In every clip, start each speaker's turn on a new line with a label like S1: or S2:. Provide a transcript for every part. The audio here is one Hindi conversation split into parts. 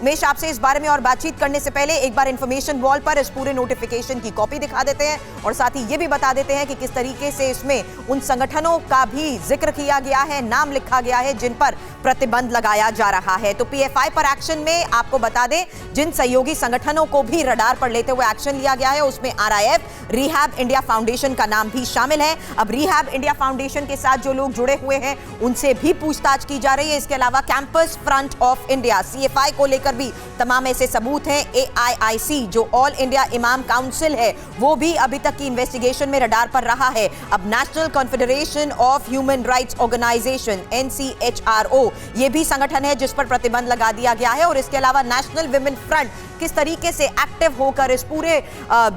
S1: उमेश, आपसे इस बारे में और बातचीत करने से पहले एक बार इंफॉर्मेशन वॉल पर इस पूरे नोटिफिकेशन की कॉपी दिखा देते हैं और साथ ही ये भी बता देते हैं कि किस तरीके से इसमें उन संगठनों का भी जिक्र किया गया है, नाम लिखा गया है जिन पर प्रतिबंध लगाया जा रहा है। तो पीएफआई पर एक्शन में आपको बता दें, जिन सहयोगी संगठनों को भी रडार पर लेते हुए एक्शन लिया गया है उसमें आरआईएफ, रिहैब इंडिया फाउंडेशन का नाम भी शामिल है। अब रिहैब इंडिया फाउंडेशन के साथ जो लोग जुड़े हुए हैं उनसे भी पूछताछ की जा रही है। इसके अलावा campus front of India CFI को लेकर भी तमाम ऐसे सबूत हैं। एआईआईसी जो ऑल इंडिया इमाम काउंसिल है वो भी अभी तक की इन्वेस्टिगेशन में रडार पर रहा है। अब national confederation of human rights organization NCHRO ये भी संगठन है जिस पर प्रतिबंध लगा दिया गया है। और इसके अलावा नेशनल विमेन फ्रंट किस तरीके से एक्टिव होकर इस पूरे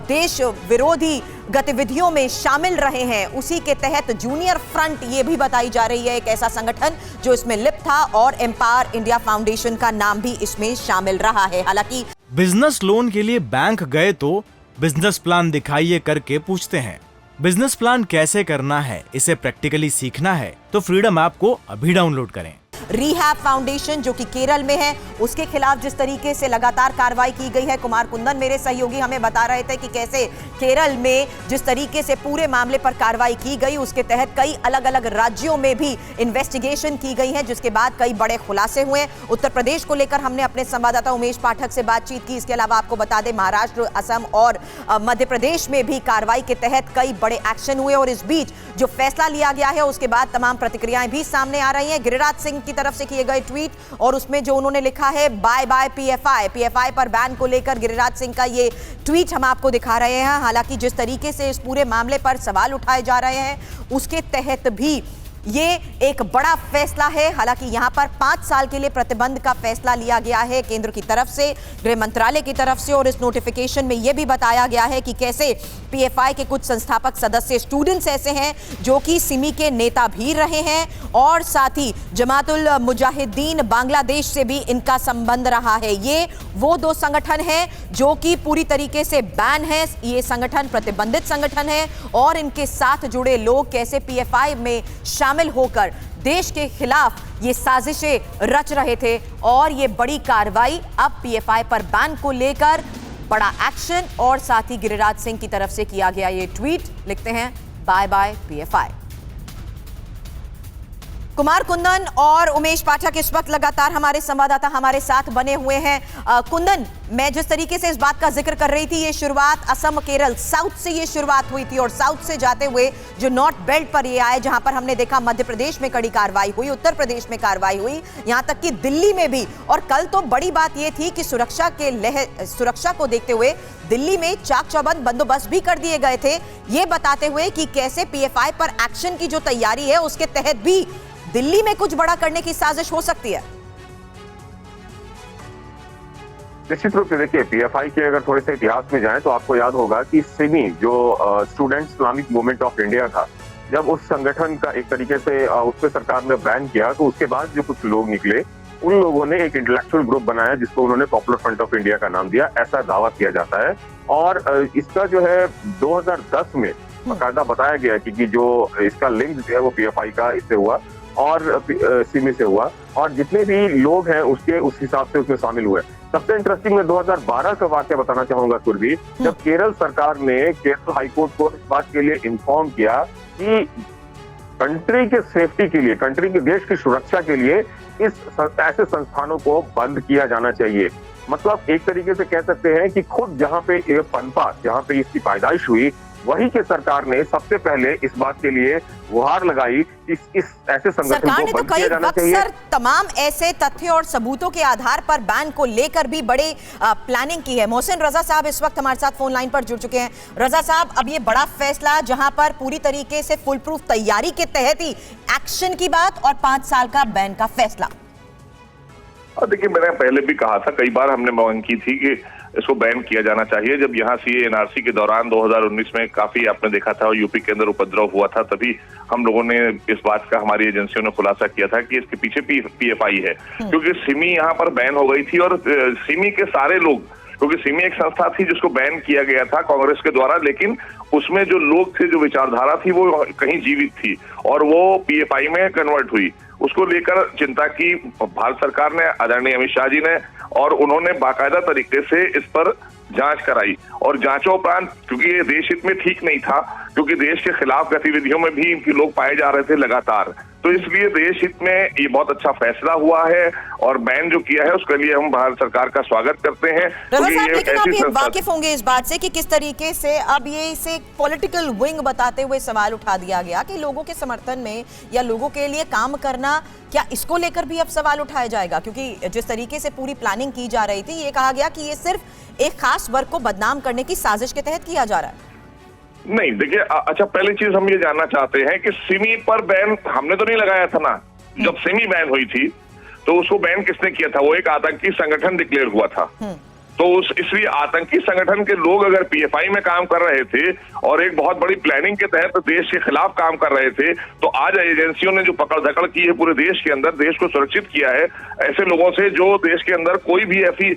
S1: देश विरोधी गतिविधियों में शामिल रहे हैं, उसी के तहत जूनियर फ्रंट ये भी बताई जा रही है एक ऐसा संगठन जो इसमें लिप्त था और एम्पावर इंडिया फाउंडेशन का नाम भी इसमें शामिल रहा है। हालांकि
S2: बिजनेस लोन के लिए बैंक गए तो बिजनेस प्लान दिखाइए करके पूछते हैं। बिजनेस प्लान कैसे करना है, इसे प्रैक्टिकली सीखना है तो फ्रीडम ऐप को अभी डाउनलोड करें।
S1: रिहैब फाउंडेशन जो कि केरल में है उसके खिलाफ जिस तरीके से लगातार कार्रवाई की गई है, कुमार कुंदन मेरे सहयोगी हमें बता रहे थे कि कैसे केरल में जिस तरीके से पूरे मामले पर कार्रवाई की गई उसके तहत कई अलग अलग राज्यों में भी इन्वेस्टिगेशन की गई है जिसके बाद कई बड़े खुलासे हुए। उत्तर प्रदेश को लेकर हमने अपने संवाददाता उमेश पाठक से बातचीत की। इसके अलावा आपको बता दें महाराष्ट्र, असम और मध्य प्रदेश में भी कार्रवाई के तहत कई बड़े एक्शन हुए और इस बीच जो फैसला लिया गया है उसके बाद तमाम प्रतिक्रियाएं भी सामने आ रही हैं। गिरिराज सिंह की तरफ से किए गए ट्वीट और उसमें जो उन्होंने लिखा है बाय बाय पीएफआई पर बैन को लेकर गिरिराज सिंह का ये ट्वीट हम आपको दिखा रहे हैं। हालांकि जिस तरीके से इस पूरे मामले पर सवाल उठाए जा रहे हैं उसके तहत भी ये एक बड़ा फैसला है। हालांकि यहां पर 5 साल के लिए प्रतिबंध का फैसला लिया गया है केंद्र की तरफ से, गृह मंत्रालय की तरफ से। और इस नोटिफिकेशन में यह भी बताया गया है कि कैसे पीएफआई के कुछ संस्थापक सदस्य स्टूडेंट्स ऐसे हैं जो कि सिमी के नेता भी रहे हैं और साथ ही जमातुल मुजाहिदीन बांग्लादेश से भी इनका संबंध रहा है। ये वो 2 संगठन हैं जो कि पूरी तरीके से बैन है, ये संगठन प्रतिबंधित संगठन है और इनके साथ जुड़े लोग कैसे पीएफआई में शामिल होकर देश के खिलाफ ये साजिशें रच रहे थे। और ये बड़ी कार्रवाई अब पीएफआई पर बैन को लेकर बड़ा एक्शन और साथ ही गिरिराज सिंह की तरफ से किया गया ये ट्वीट, लिखते हैं bye bye PFI. Kumar Kundan और उमेश पाठक इस वक्त लगातार हमारे संवाददाता हमारे साथ बने हुए हैं। कुंदन, मैं जिस तरीके से इस बात का जिक्र कर रही थी, ये शुरुआत असम, केरल, साउथ से ये शुरुआत हुई थी और साउथ से जाते हुए जो नॉर्थ बेल्ट पर ये आए, जहां पर हमने देखा मध्य प्रदेश में कड़ी कार्रवाई हुई, उत्तर प्रदेश में कार्रवाई हुई, यहां तक कि दिल्ली में भी। और कल तो बड़ी बात ये थी कि सुरक्षा को देखते हुए दिल्ली में चाक चौबंद बंदोबस्त भी कर दिए गए थे, ये बताते हुए कि कैसे पीएफआई पर एक्शन की जो तैयारी है उसके तहत भी दिल्ली में कुछ बड़ा करने की साजिश हो सकती है।
S3: निश्चित रूप से देखिए, पीएफआई के अगर थोड़े से इतिहास में जाएं तो आपको याद होगा कि सिमी जो students Islamic movement of India था, जब उस संगठन का एक तरीके से उस पर सरकार ने बैन किया तो उसके बाद जो कुछ लोग निकले उन लोगों ने एक इंटेलेक्चुअल ग्रुप बनाया जिसको उन्होंने पॉपुलर फ्रंट ऑफ इंडिया का नाम दिया, ऐसा दावा किया जाता है। और इसका जो है 2010 में बाकायदा बताया गया कि जो इसका लिंक जो है वो पीएफआई का इससे हुआ और सिमी से हुआ और जितने भी लोग हैं उसके उस हिसाब से उसमें शामिल हुए। सबसे इंटरेस्टिंग मैं 2012 का वाक्य बताना चाहूंगा सुरभि, जब केरल सरकार ने केरल हाईकोर्ट को इस बात के लिए इन्फॉर्म किया कि कंट्री के सेफ्टी के लिए, कंट्री के देश की सुरक्षा के लिए ऐसे संस्थानों को बंद किया जाना चाहिए। मतलब एक तरीके से कह सकते हैं कि खुद जहां पे ये पनपा, जहां पे इसकी पैदाइश हुई, वही के सरकार ने सबसे पहले इस बात के लिए गुहार लगाई इस ऐसे संगठन को बंद किया जाना चाहिए।
S1: तमाम ऐसे तथ्य और सबूतों के आधार पर बैन को लेकर भी बड़े प्लानिंग की है। मोहसिन रजा साहब इस वक्त हमारे साथ फोन लाइन पर जुड़ चुके हैं। रजा साहब, अब ये बड़ा फैसला जहां पर पूरी तरीके से फुल प्रूफ तैयारी के तहत ही एक्शन की बात और 5 साल का बैन का फैसला।
S4: देखिए, मैंने पहले भी कहा था, कई बार हमने मांग की थी कि इसको बैन किया जाना चाहिए। जब यहाँ सीए एनआरसी के दौरान 2019 में काफी आपने देखा था और यूपी के अंदर उपद्रव हुआ था, तभी हम लोगों ने इस बात का, हमारी एजेंसियों ने खुलासा किया था कि इसके पीछे पीएफआई है, क्योंकि सिमी यहाँ पर बैन हो गई थी और सिमी के सारे लोग, क्योंकि सिमी एक संस्था थी जिसको बैन किया गया था कांग्रेस के द्वारा, लेकिन उसमें जो लोग थे, जो विचारधारा थी, वो कहीं जीवित थी और वो पीएफआई में कन्वर्ट हुई। उसको लेकर चिंता की भारत सरकार ने, आदरणीय अमित शाह जी ने और उन्होंने बाकायदा तरीके से इस पर जांच कराई और जांचोपरांत, क्योंकि ये देश हित में ठीक नहीं था, क्योंकि देश के खिलाफ गतिविधियों में भी इनके लोग पाए जा रहे थे लगातार, तो इसलिए देश हित में ये बहुत अच्छा फैसला हुआ है और बैन जो किया है उसके लिए हम भारत सरकार का स्वागत करते हैं।
S1: रघु साहब, लेकिन आप ये वाकिफ होंगे इस बात से कि किस तरीके से अब ये इसे पॉलिटिकल विंग बताते हुए सवाल उठा दिया गया कि लोगों के समर्थन में या लोगों के लिए काम करना, क्या इसको लेकर भी अब सवाल उठाया जाएगा? क्योंकि जिस तरीके से पूरी प्लानिंग की जा रही थी, ये कहा गया कि ये सिर्फ एक खास वर्ग को बदनाम करने की साजिश के तहत किया जा रहा है।
S4: नहीं, देखिए, अच्छा, पहली चीज हम ये जानना चाहते हैं कि सिमी पर बैन हमने तो नहीं लगाया था ना। जब सिमी बैन हुई थी तो उसको बैन किसने किया था? वो एक आतंकी संगठन डिक्लेयर हुआ था। तो इसलिए आतंकी संगठन के लोग अगर पीएफआई में काम कर रहे थे और एक बहुत बड़ी प्लानिंग के तहत देश के खिलाफ काम कर रहे थे, तो आज एजेंसियों ने जो पकड़ धकड़ की है पूरे देश के अंदर, देश को सुरक्षित किया है ऐसे लोगों से जो देश के अंदर कोई भी ऐसी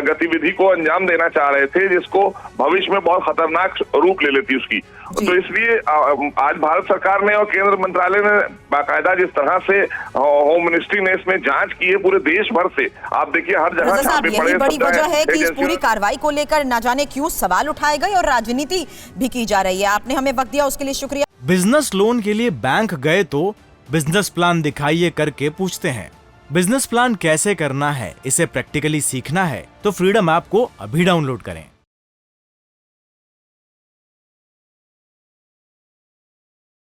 S4: गतिविधि को अंजाम देना चाह रहे थे जिसको भविष्य में बहुत खतरनाक रूप ले लेती उसकी। तो इसलिए आज भारत सरकार ने और केंद्र मंत्रालय ने बाकायदा जिस तरह से होम मिनिस्ट्री ने इसमें जांच की है पूरे देश भर से, आप देखिए हर जगह छापे पड़े।
S1: बड़ी वजह है कि इस पूरी कार्रवाई को लेकर न जाने क्यों सवाल उठाए गए और राजनीति भी की जा रही है। आपने हमें वक्त दिया उसके लिए शुक्रिया।
S2: बिजनेस लोन के लिए बैंक गए तो बिजनेस प्लान दिखाइए करके पूछते हैं। बिजनेस प्लान कैसे करना है, इसे प्रैक्टिकली सीखना है तो फ्रीडम ऐप को अभी डाउनलोड करें।